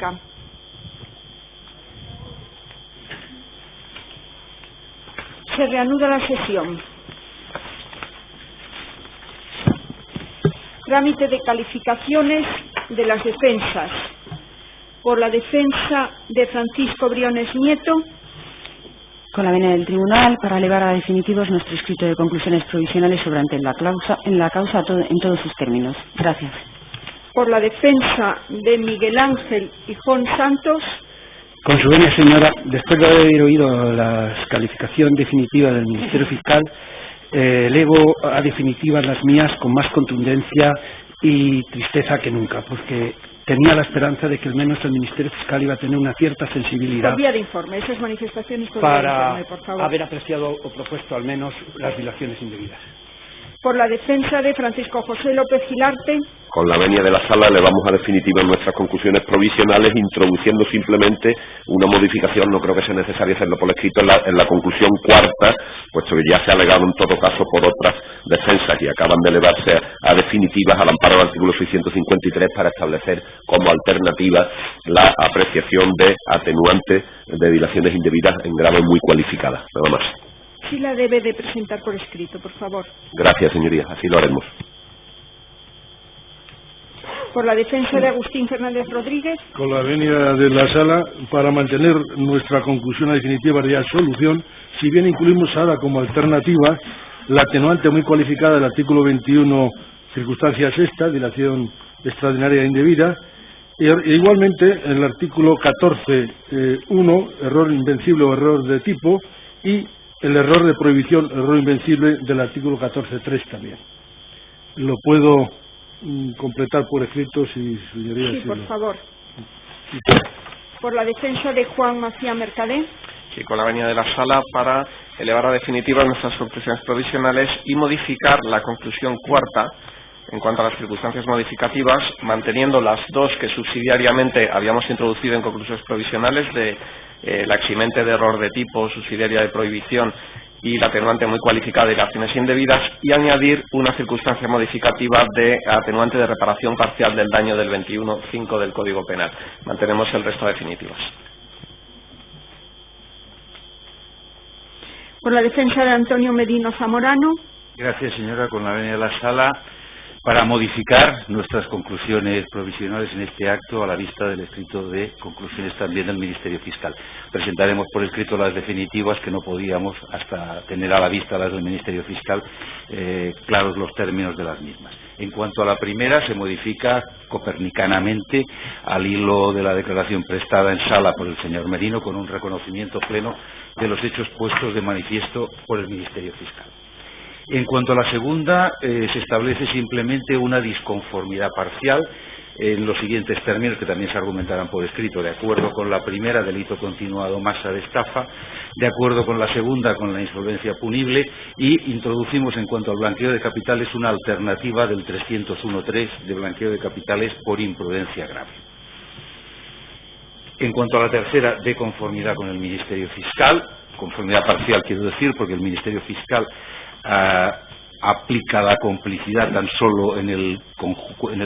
Pública. Se reanuda la sesión. Trámite de calificaciones de las defensas. Por la defensa de Francisco Briones Nieto. Con la venia del Tribunal, para elevar a definitivos nuestro escrito de conclusiones provisionales sobre la causa en todos sus términos. Gracias. Por la defensa de Miguel Ángel Hijón Santos. Con su venia, señora, después de haber oído la calificación definitiva del Ministerio Fiscal, elevo a definitivas las mías con más contundencia y tristeza que nunca, porque tenía la esperanza de que al menos el Ministerio Fiscal iba a tener una cierta sensibilidad por vía de informe, esas manifestaciones por para vía de informe, por favor. Haber apreciado o propuesto al menos las violaciones indebidas. Por la defensa de Francisco José López Gilarte. Con la venia de la sala elevamos a definitiva nuestras conclusiones provisionales, introduciendo simplemente una modificación, no creo que sea necesario hacerlo por escrito, en la conclusión cuarta, puesto que ya se ha alegado en todo caso por otras defensas y acaban de elevarse a definitivas al amparo del artículo 653 para establecer como alternativa la apreciación de atenuantes de dilaciones indebidas en grado muy cualificada. Nada más. Sí la debe de presentar por escrito, por favor. Gracias, señoría. Así lo haremos. Por la defensa de Agustín Fernández Rodríguez. Con la venia de la sala, para mantener nuestra conclusión definitiva de solución, si bien incluimos ahora como alternativa la atenuante muy cualificada del artículo 21, circunstancia sexta, dilación extraordinaria e indebida, e igualmente en el artículo 14.1, error invencible o error de tipo, y el error de prohibición, error invencible del artículo 14.3 también. Lo puedo completar por escrito, si señorías. Sí, por favor. Por la defensa de Juan Macía Mercadé. Sí, con la venia de la sala, para elevar a definitiva nuestras conclusiones provisionales y modificar la conclusión cuarta en cuanto a las circunstancias modificativas, manteniendo las dos que subsidiariamente habíamos introducido en conclusiones provisionales de la eximente de error de tipo, subsidiaria de prohibición y la atenuante muy cualificada de dilaciones indebidas, y añadir una circunstancia modificativa de atenuante de reparación parcial del daño del 21.5 del Código Penal. Mantenemos el resto definitivas. Por la defensa de Antonio Medino Zamorano. Gracias, señora. Con la venia de la sala, para modificar nuestras conclusiones provisionales en este acto a la vista del escrito de conclusiones también del Ministerio Fiscal. Presentaremos por escrito las definitivas, que no podíamos hasta tener a la vista las del Ministerio Fiscal claros los términos de las mismas. En cuanto a la primera, se modifica copernicanamente al hilo de la declaración prestada en sala por el señor Merino, con un reconocimiento pleno de los hechos puestos de manifiesto por el Ministerio Fiscal. En cuanto a la segunda, se establece simplemente una disconformidad parcial en los siguientes términos, que también se argumentarán por escrito: de acuerdo con la primera, delito continuado masa de estafa; de acuerdo con la segunda, con la insolvencia punible; y introducimos en cuanto al blanqueo de capitales una alternativa del 301.3 de blanqueo de capitales por imprudencia grave. En cuanto a la tercera, de conformidad con el Ministerio Fiscal, conformidad parcial quiero decir, porque el Ministerio Fiscal aplica la complicidad tan solo en el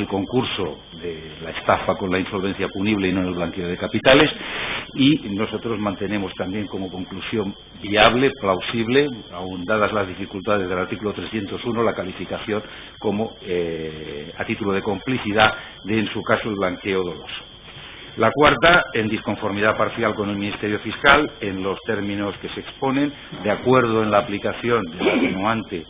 concurso de la estafa con la insolvencia punible y no en el blanqueo de capitales, y nosotros mantenemos también como conclusión viable, plausible, aun dadas las dificultades del artículo 301, la calificación como a título de complicidad de, en su caso, el blanqueo doloso. La cuarta, en disconformidad parcial con el Ministerio Fiscal, en los términos que se exponen, de acuerdo en la aplicación del atenuante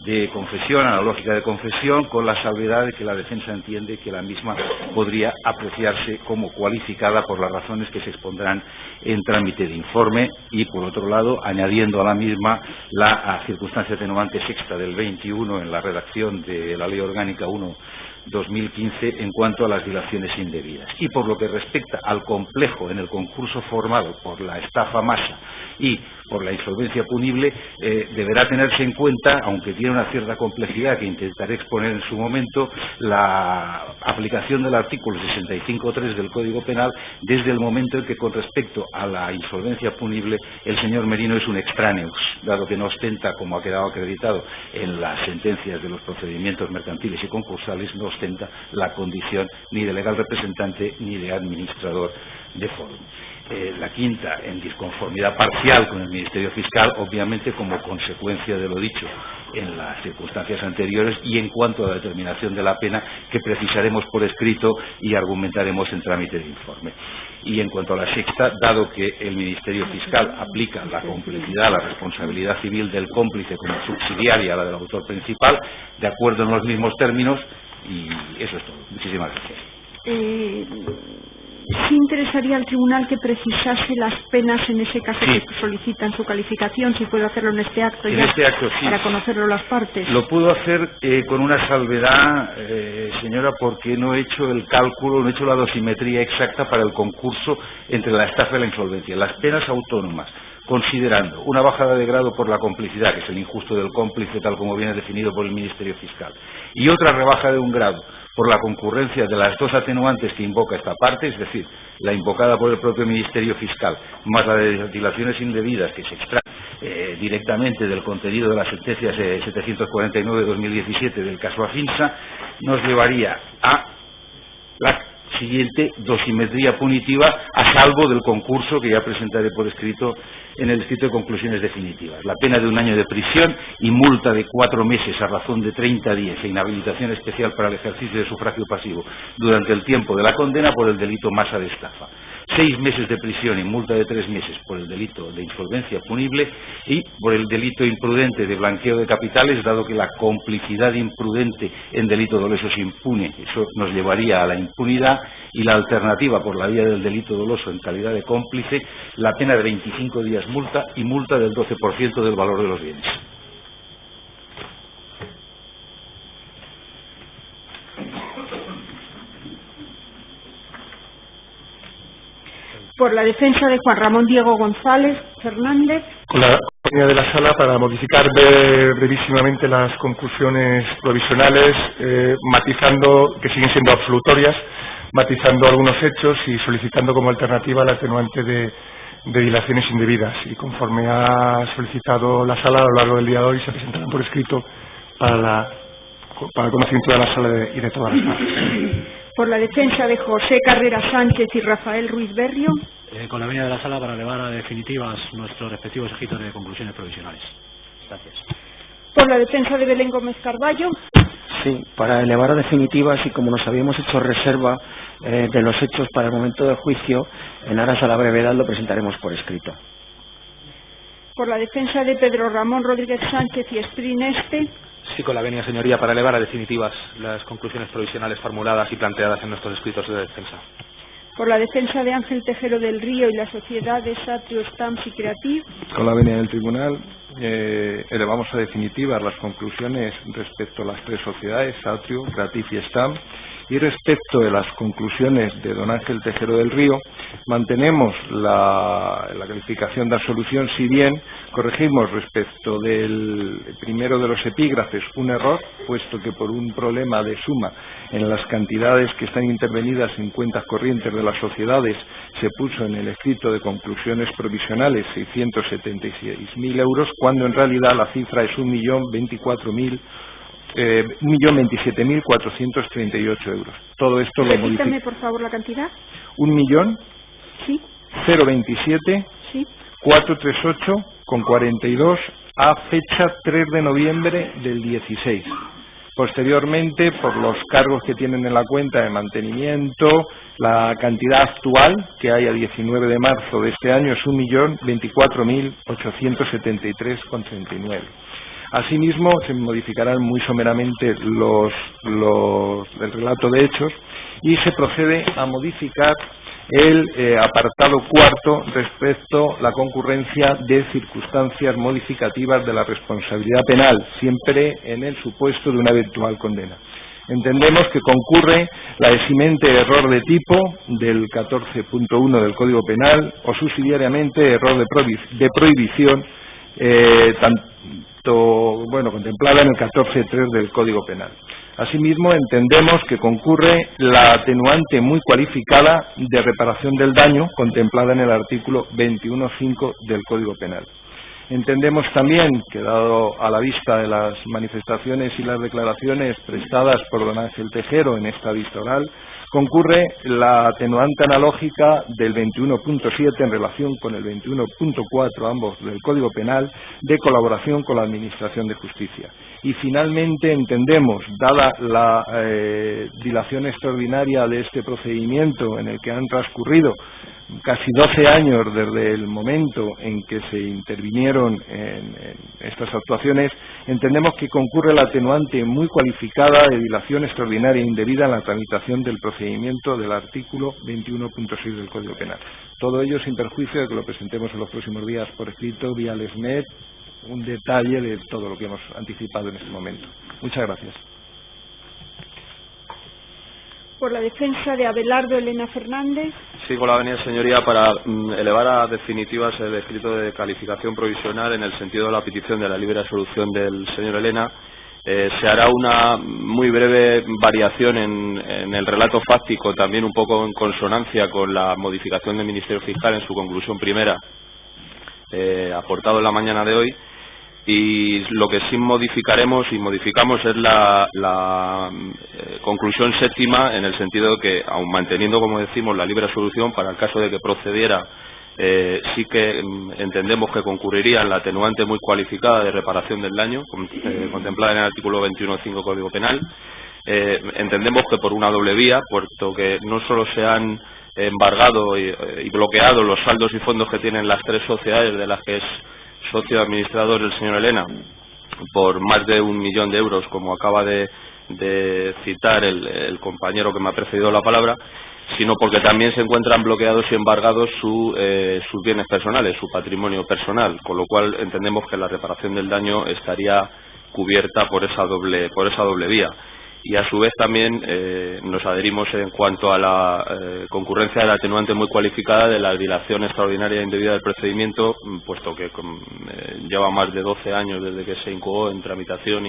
de confesión, analógica de confesión, con la salvedad de que la defensa entiende que la misma podría apreciarse como cualificada por las razones que se expondrán en trámite de informe, y, por otro lado, añadiendo a la misma la circunstancia atenuante sexta del 21 en la redacción de la Ley Orgánica 1/2015 en cuanto a las dilaciones indebidas. Y por lo que respecta al complejo en el concurso formado por la estafa masa y por la insolvencia punible, deberá tenerse en cuenta, aunque tiene una cierta complejidad que intentaré exponer en su momento, la aplicación del artículo 65.3 del Código Penal, desde el momento en que, con respecto a la insolvencia punible, el señor Merino es un extraneus, dado que no ostenta, como ha quedado acreditado en las sentencias de los procedimientos mercantiles y concursales, no ostenta la condición ni de legal representante ni de administrador de fórum. La quinta, en disconformidad parcial con el Ministerio Fiscal, obviamente como consecuencia de lo dicho en las circunstancias anteriores y en cuanto a la determinación de la pena que precisaremos por escrito y argumentaremos en trámite de informe. Y en cuanto a la sexta, dado que el Ministerio Fiscal aplica la complicidad, la responsabilidad civil del cómplice como subsidiaria a la del autor principal, de acuerdo en los mismos términos, y eso es todo. Muchísimas gracias. ¿Sí interesaría al tribunal que precisase las penas en ese caso sí. que solicitan su calificación? Si puedo hacerlo en este acto en ya, este acto, sí. para conocerlo las partes. Lo puedo hacer con una salvedad, señora, porque no he hecho el cálculo, no he hecho la dosimetría exacta para el concurso entre la estafa y la insolvencia. Las penas autónomas, considerando una bajada de grado por la complicidad, que es el injusto del cómplice tal como viene definido por el Ministerio Fiscal, y otra rebaja de un grado por la concurrencia de las dos atenuantes que invoca esta parte, es decir, la invocada por el propio Ministerio Fiscal, más la de dilaciones indebidas que se extrae directamente del contenido de la sentencia 749/2017 del caso Afinsa, nos llevaría a la siguiente dosimetría punitiva, a salvo del concurso que ya presentaré por escrito en el escrito de conclusiones definitivas. La pena de 1 año de prisión y multa de 4 meses a razón de 30 días e inhabilitación especial para el ejercicio de sufragio pasivo durante el tiempo de la condena por el delito masa de estafa. 6 meses de prisión y multa de 3 meses por el delito de insolvencia punible y por el delito imprudente de blanqueo de capitales, dado que la complicidad imprudente en delito doloso es impune. Eso nos llevaría a la impunidad, y la alternativa por la vía del delito doloso en calidad de cómplice, la pena de 25 días multa y multa del 12% del valor de los bienes. Por la defensa de Juan Ramón Diego González Fernández. Con la compañía de la sala, para modificar brevísimamente las conclusiones provisionales, matizando, que siguen siendo absolutorias, matizando algunos hechos y solicitando como alternativa la atenuante de dilaciones indebidas. Y conforme ha solicitado la sala, a lo largo del día de hoy se presentarán por escrito para el conocimiento de la sala y de todas las partes. Por la defensa de José Carrera Sánchez y Rafael Ruiz Berrio. Con la venia de la sala para elevar a definitivas nuestros respectivos escritos de conclusiones provisionales. Gracias. Por la defensa de Belén Gómez Carballo. Sí, para elevar a definitivas, y como nos habíamos hecho reserva de los hechos para el momento del juicio, en aras a la brevedad lo presentaremos por escrito. Por la defensa de Pedro Ramón Rodríguez Sánchez y Espíritu Este. Sí, con la venia, señoría, para elevar a definitivas las conclusiones provisionales formuladas y planteadas en nuestros escritos de defensa. Por la defensa de Ángel Tejero del Río y la sociedad de Satrio Stamps y Creative. Con la venia del tribunal, elevamos a definitivas las conclusiones respecto a las 3 sociedades, Satrio, Creative y Stamp, y respecto de las conclusiones de don Ángel Tejero del Río, mantenemos la calificación de absolución, si bien corregimos respecto del primero de los epígrafes un error, puesto que por un problema de suma en las cantidades que están intervenidas en cuentas corrientes de las sociedades se puso en el escrito de conclusiones provisionales 676.000 euros, cuando en realidad la cifra es 1.027.438 euros. Todo esto lo modifica. Repítame, por favor, la cantidad. 1.027.438,42 sí. 438,42 a fecha 3 de noviembre del 16. Posteriormente, por los cargos que tienen en la cuenta de mantenimiento, la cantidad actual que hay a 19 de marzo de este año es 1.024.873,39. Asimismo, se modificarán muy someramente el relato de hechos y se procede a modificar el apartado 4 respecto a la concurrencia de circunstancias modificativas de la responsabilidad penal, siempre en el supuesto de una eventual condena. Entendemos que concurre la eximente error de tipo del 14.1 del Código Penal o subsidiariamente error de prohibición contemplada en el 14.3 del Código Penal. Asimismo, entendemos que concurre la atenuante muy cualificada de reparación del daño contemplada en el artículo 21.5 del Código Penal. Entendemos también que, dado a la vista de las manifestaciones y las declaraciones prestadas por don Ángel Tejero en esta vista oral, concurre la atenuante analógica del 21.7 en relación con el 21.4, ambos del Código Penal, de colaboración con la Administración de Justicia. Y finalmente entendemos, dada la dilación extraordinaria de este procedimiento en el que han transcurrido casi 12 años desde el momento en que se intervinieron en estas actuaciones, entendemos que concurre la atenuante muy cualificada de dilación extraordinaria e indebida en la tramitación del procedimiento del artículo 21.6 del Código Penal. Todo ello sin perjuicio de que lo presentemos en los próximos días por escrito, vía LESNET, un detalle de todo lo que hemos anticipado en este momento. Muchas gracias. Por la defensa de Abelardo Elena Fernández. Sí, con la venia, señoría, para elevar a definitivas el escrito de calificación provisional en el sentido de la petición de la libre absolución del señor Elena. Se hará una muy breve variación en el relato fáctico, también un poco en consonancia con la modificación del Ministerio Fiscal en su conclusión primera, aportado en la mañana de hoy. Y lo que sí modificamos es la conclusión séptima, en el sentido de que, aun manteniendo, como decimos, la libre absolución, para el caso de que procediera, sí que entendemos que concurriría en la atenuante muy cualificada de reparación del daño, contemplada en el artículo 21.5 Código Penal. Entendemos que por una doble vía, puesto que no solo se han embargado y bloqueado los saldos y fondos que tienen las tres sociedades de las que es socio administrador el señor Elena, por más de 1 millón de euros, como acaba de citar el compañero que me ha precedido la palabra, sino porque también se encuentran bloqueados y embargados sus bienes personales, su patrimonio personal, con lo cual entendemos que la reparación del daño estaría cubierta por esa doble vía. Y a su vez también nos adherimos en cuanto a la concurrencia de la atenuante muy cualificada de la dilación extraordinaria e indebida del procedimiento, puesto que lleva más de 12 años desde que se incoó en tramitación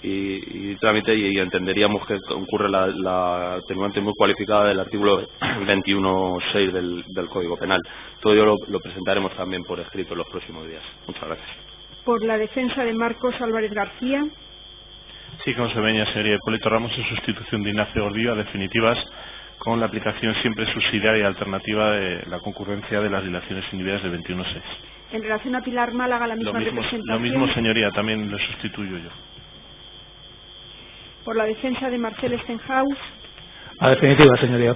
y trámite, y entenderíamos que concurre la atenuante muy cualificada del artículo 21.6 del Código Penal. Todo ello lo presentaremos también por escrito en los próximos días. Muchas gracias. Por la defensa de Marcos Álvarez García. Sí, como se veía, señoría Hipólito Ramos, en sustitución de Ignacio Gordillo, a definitivas, con la aplicación siempre subsidiaria y alternativa de la concurrencia de las dilaciones indebidas de 21.6. En relación a Pilar Málaga, la misma representación. Lo mismo, señoría, también lo sustituyo yo. Por la defensa de Marcel Stenhouse. A definitiva, señoría.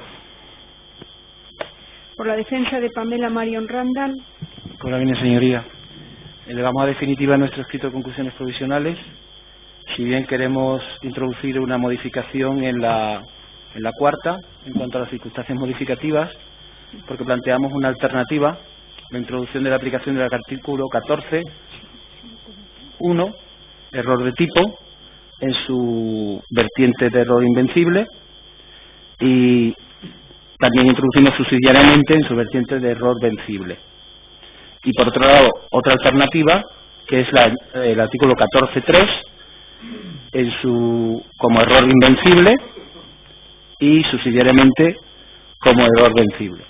Por la defensa de Pamela Marion Randall. Con la venia, señoría. Elevamos a definitiva nuestro escrito de conclusiones provisionales. Si bien queremos introducir una modificación en la cuarta, en cuanto a las circunstancias modificativas, porque planteamos una alternativa, la introducción de la aplicación del artículo 14.1, error de tipo, en su vertiente de error invencible, y también introducimos subsidiariamente en su vertiente de error vencible. Y por otro lado, otra alternativa, que es el artículo 14.3, como error invencible y subsidiariamente como error vencible.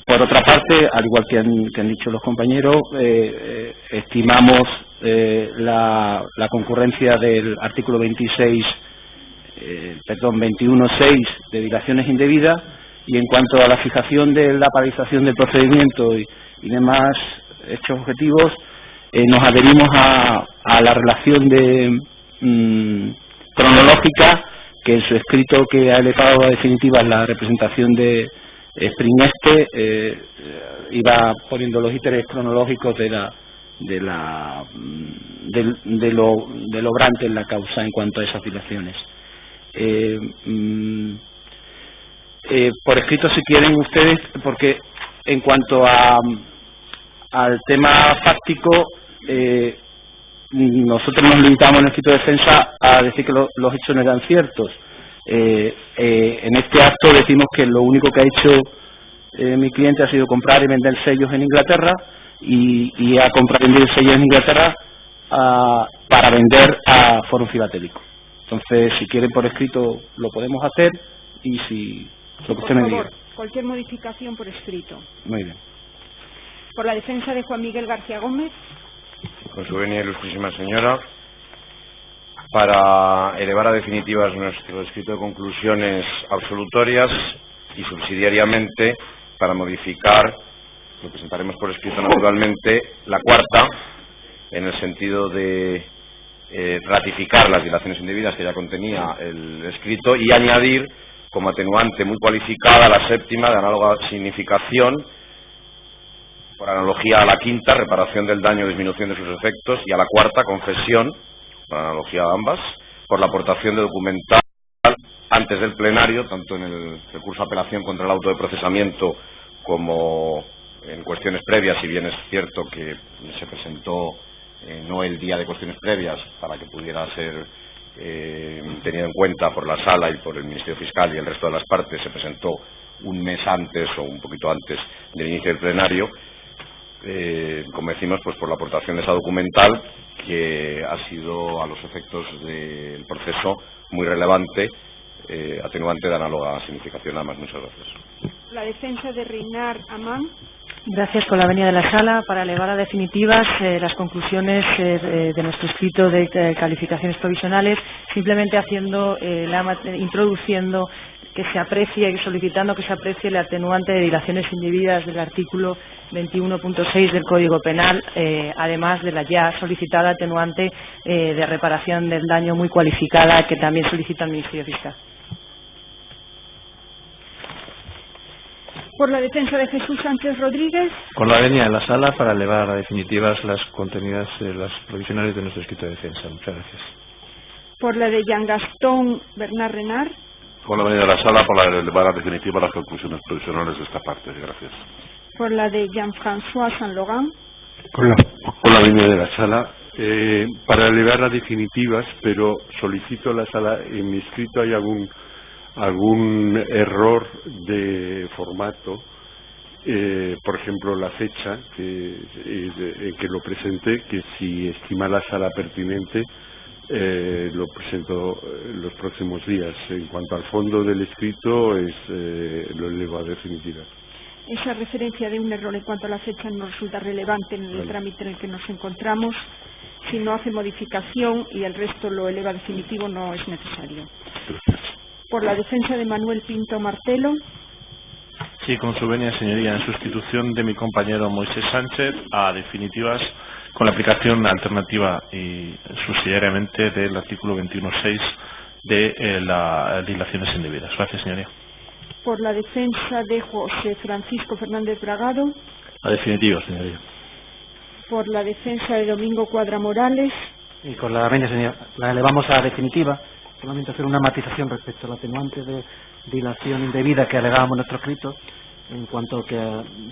Por otra parte, al igual que han dicho los compañeros, estimamos la concurrencia del artículo 21.6 de dilaciones indebidas, y en cuanto a la fijación de la paralización del procedimiento y demás hechos objetivos, nos adherimos a la relación cronológica que en su escrito que ha elevado a definitiva la representación de Springeste iba poniendo los íteres cronológicos de lo obrante en la causa en cuanto a esas dilaciones. Por escrito, si quieren ustedes, porque en cuanto al tema fáctico, nosotros nos limitamos en el escrito de defensa a decir que los hechos no eran ciertos. En este acto decimos que lo único que ha hecho mi cliente ha sido comprar y vender sellos en Inglaterra, y ha comprado y vendido sellos en Inglaterra para vender a Fórum Filatélico. Entonces, si quieren por escrito lo podemos hacer, y si lo que usted me diga. Cualquier modificación por escrito. Muy bien. Por la defensa de Juan Miguel García Gómez. Con su venia, ilustrísima señora, para elevar a definitivas nuestro escrito de conclusiones absolutorias y subsidiariamente para modificar, lo presentaremos por escrito naturalmente, la cuarta, en el sentido de ratificar las dilaciones indebidas que ya contenía el escrito y añadir como atenuante muy cualificada la séptima de análoga significación, por analogía a la quinta, reparación del daño o disminución de sus efectos, y a la cuarta, confesión, por analogía a ambas, por la aportación de documental antes del plenario, tanto en el recurso de apelación contra el auto de procesamiento como en cuestiones previas, si bien es cierto que se presentó no el día de cuestiones previas para que pudiera ser tenido en cuenta por la Sala y por el Ministerio Fiscal y el resto de las partes, se presentó un mes antes o un poquito antes del inicio del plenario. Como decimos, pues por la aportación de esa documental, que ha sido a los efectos del proceso muy relevante, atenuante de análoga significación. Nada más, muchas gracias. La defensa de Reinar Amán. Gracias. Con la venia de la Sala, para elevar a definitivas las conclusiones de nuestro escrito de calificaciones provisionales, simplemente introduciendo que se aprecie, solicitando que se aprecie el atenuante de dilaciones indebidas del artículo 21.6 del Código Penal, además de la ya solicitada atenuante de reparación del daño muy cualificada que también solicita el Ministerio Fiscal. Por la defensa de Jesús Sánchez Rodríguez. Con la venia de la Sala, para elevar a definitivas las contenidas las provisionales de nuestro escrito de defensa. Muchas gracias. Por la de Jean Gastón Bernard Renard. Con la venia de la Sala, para elevar a definitiva las conclusiones provisionales de esta parte. Gracias. Por la de Jean-François Saint-Laurent. Con la venia de la Sala, para elevar a definitivas, pero solicito a la Sala, en mi escrito hay algún error de formato, por ejemplo la fecha en que lo presenté, que si estima la Sala pertinente lo presento los próximos días. En cuanto al fondo del escrito, lo elevo a definitiva. Esa referencia de un error en cuanto a la fecha no resulta relevante en el trámite en el que nos encontramos. Si no hace modificación y el resto lo eleva a definitivo, no es necesario. Por la defensa de Manuel Pinto Martelo. Sí, con su venia, señoría, en sustitución de mi compañero Moisés Sánchez, a definitivas con la aplicación alternativa y subsidiariamente del artículo 21.6 de las dilaciones indebidas. Gracias, señoría. Por la defensa de José Francisco Fernández Bragado. A definitiva, señoría. Por la defensa de Domingo Cuadra Morales. Y con la venia, señora, la elevamos a definitiva. Solamente hacer una matización respecto al atenuante de dilación indebida que alegábamos en nuestro escrito, en cuanto que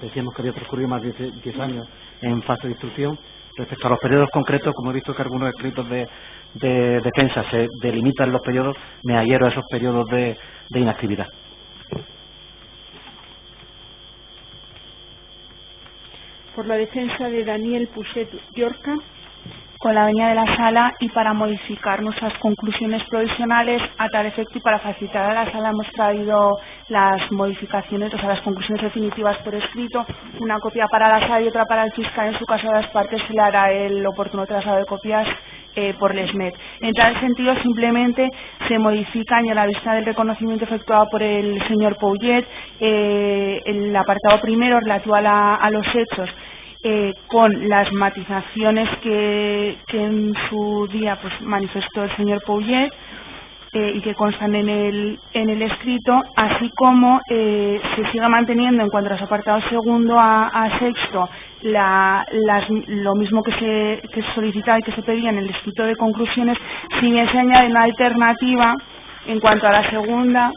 decíamos que había transcurrido más de 10 años en fase de instrucción. Respecto a los periodos concretos, como he visto que algunos escritos de defensa se delimitan los periodos, me adhiero a esos periodos de inactividad. Por la defensa de Daniel Puchet Llorca. Con la venia de la Sala y para modificar nuestras conclusiones provisionales a tal efecto y para facilitar a la Sala hemos traído las modificaciones, o sea, las conclusiones definitivas por escrito, una copia para la Sala y otra para el fiscal. En su caso, a las partes se le hará el oportuno traslado de copias por el SMED. En tal sentido, simplemente se modifican, y a la vista del reconocimiento efectuado por el señor Pouget, el apartado primero relativo a los hechos, con las matizaciones que en su día pues manifestó el señor Pouget y que constan en el escrito, así como se sigue manteniendo en cuanto a los apartados segundo a sexto lo mismo que se solicitaba y que se pedía en el escrito de conclusiones, si bien se añade una alternativa en cuanto a la segunda,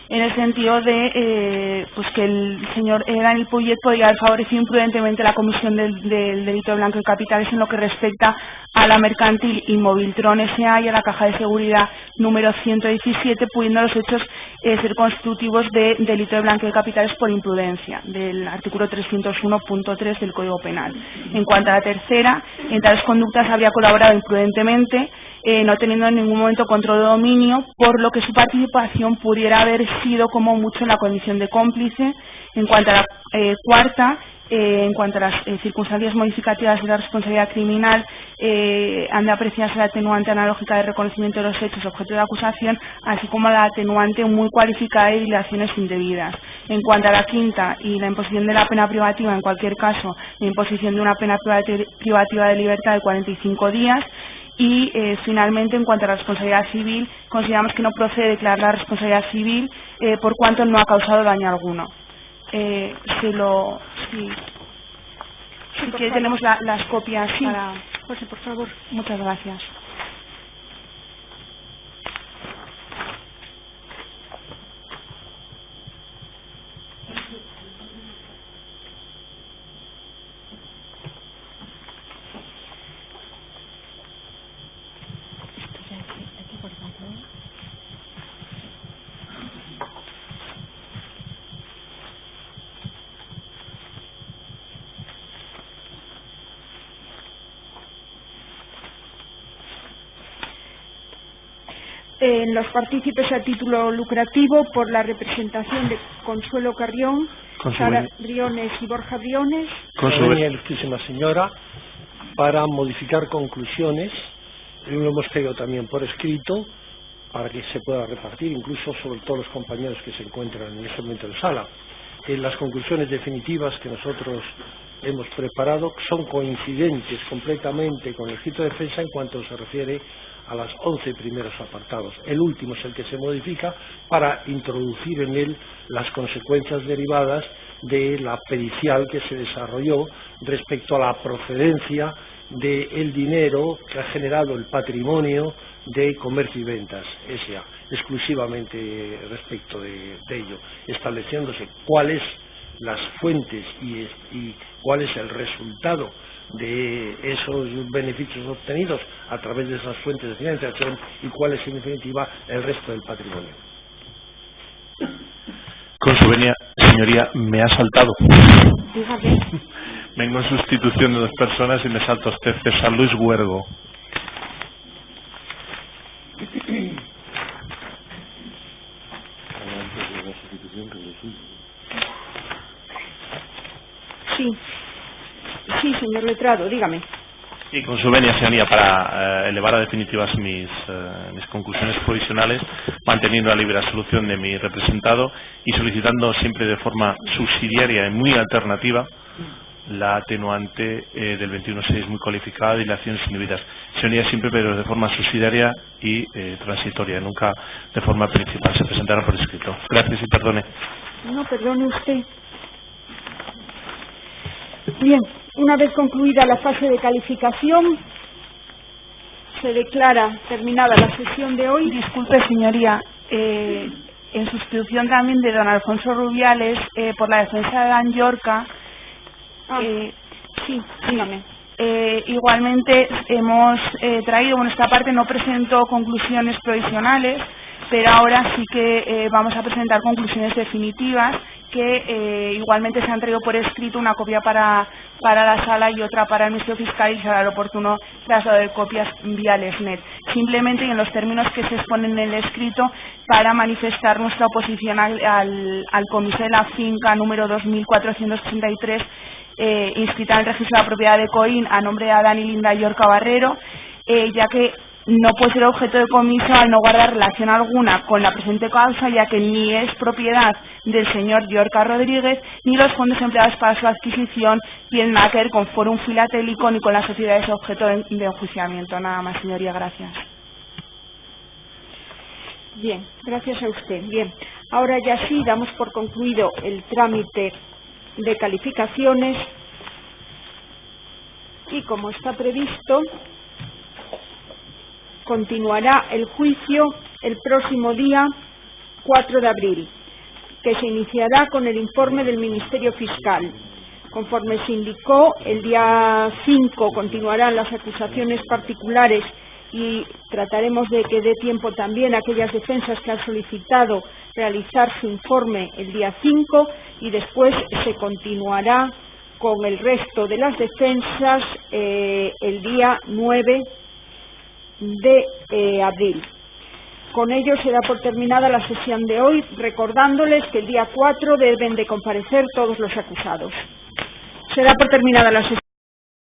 en el sentido de pues que el señor Daniel Pouget podría haber favorecido imprudentemente la comisión del delito de blanqueo de capitales en lo que respecta a la mercantil Inmoviltron S.A. y a la caja de seguridad número 117, pudiendo los hechos ser constitutivos de delito de blanqueo de capitales por imprudencia, del artículo 301.3 del Código Penal. En cuanto a la tercera, en tales conductas habría colaborado imprudentemente, no teniendo en ningún momento control de dominio, por lo que su participación pudiera haber sido como mucho en la condición de cómplice. En cuanto a la cuarta, en cuanto a las circunstancias modificativas de la responsabilidad criminal, han de apreciarse la atenuante analógica de reconocimiento de los hechos objeto de acusación, así como la atenuante muy cualificada de dilaciones indebidas. En cuanto a la quinta y la imposición de la pena privativa, en cualquier caso, la imposición de una pena privativa de libertad de 45 días. Y, finalmente, en cuanto a la responsabilidad civil, consideramos que no procede declarar la responsabilidad civil por cuanto no ha causado daño alguno. Si que tenemos las copias para... José, por favor. Muchas gracias. En los partícipes a título lucrativo, por la representación de Consuelo Carrión, Sara Briones y Borja Briones. Consuelo, ilustrísima señora, para modificar conclusiones, lo hemos pedido también por escrito, para que se pueda repartir, incluso sobre todos los compañeros que se encuentran en este momento en sala. Las conclusiones definitivas que nosotros hemos preparado son coincidentes completamente con el escrito de defensa en cuanto se refiere a los 11 primeros apartados. El último es el que se modifica para introducir en él las consecuencias derivadas de la pericial que se desarrolló respecto a la procedencia del dinero que ha generado el patrimonio de Comercio y Ventas S.A., exclusivamente respecto de ello, estableciéndose cuáles las fuentes y cuál es el resultado de esos beneficios obtenidos a través de esas fuentes de financiación y cuál es en definitiva el resto del patrimonio. Con su venia, señoría, me ha saltado. Dígame. Vengo en sustitución de 2 personas y me salta usted, César Luis Huergo. Sí, señor letrado, dígame. Y con su venia, señoría, para elevar a definitivas mis conclusiones provisionales, manteniendo la libre absolución de mi representado y solicitando siempre de forma subsidiaria y muy alternativa la atenuante del 21.6 muy cualificada de dilaciones indebidas. Señoría, siempre, pero de forma subsidiaria y transitoria, nunca de forma principal. Se presentará por escrito. Gracias y perdone. No, perdone usted. Bien, una vez concluida la fase de calificación, se declara terminada la sesión de hoy. Disculpe, señoría, en sustitución también de don Alfonso Rubiales, por la defensa de Dan Llorca. Sí, dígame. Igualmente hemos traído, esta parte no presentó conclusiones provisionales, pero ahora sí que vamos a presentar conclusiones definitivas que igualmente se han traído por escrito, una copia para la sala y otra para el Ministerio Fiscal, y será lo oportuno traslado de copias vía Lesnet. Simplemente, y en los términos que se exponen en el escrito, para manifestar nuestra oposición al comiso de la finca número 2463, inscrita en el registro de la propiedad de Coín a nombre de Adán y Linda Llorca Barrero, ya que no puede ser objeto de comiso al no guardar relación alguna con la presente causa, ya que ni es propiedad del señor Llorca Rodríguez, ni los fondos empleados para su adquisición tienen nada que ver con Fórum Filatélico ni con las sociedades objeto de enjuiciamiento. Nada más, señoría, gracias. Bien, gracias a usted. Bien, ahora ya sí damos por concluido el trámite de calificaciones y, como está previsto, continuará el juicio el próximo día 4 de abril, que se iniciará con el informe del Ministerio Fiscal. Conforme se indicó, el día 5 continuarán las acusaciones particulares y trataremos de que dé tiempo también a aquellas defensas que han solicitado realizar su informe el día 5, y después se continuará con el resto de las defensas el día 9 de abril. Con ello se da por terminada la sesión de hoy, recordándoles que el día 4 deben de comparecer todos los acusados. Se da por terminada la sesión.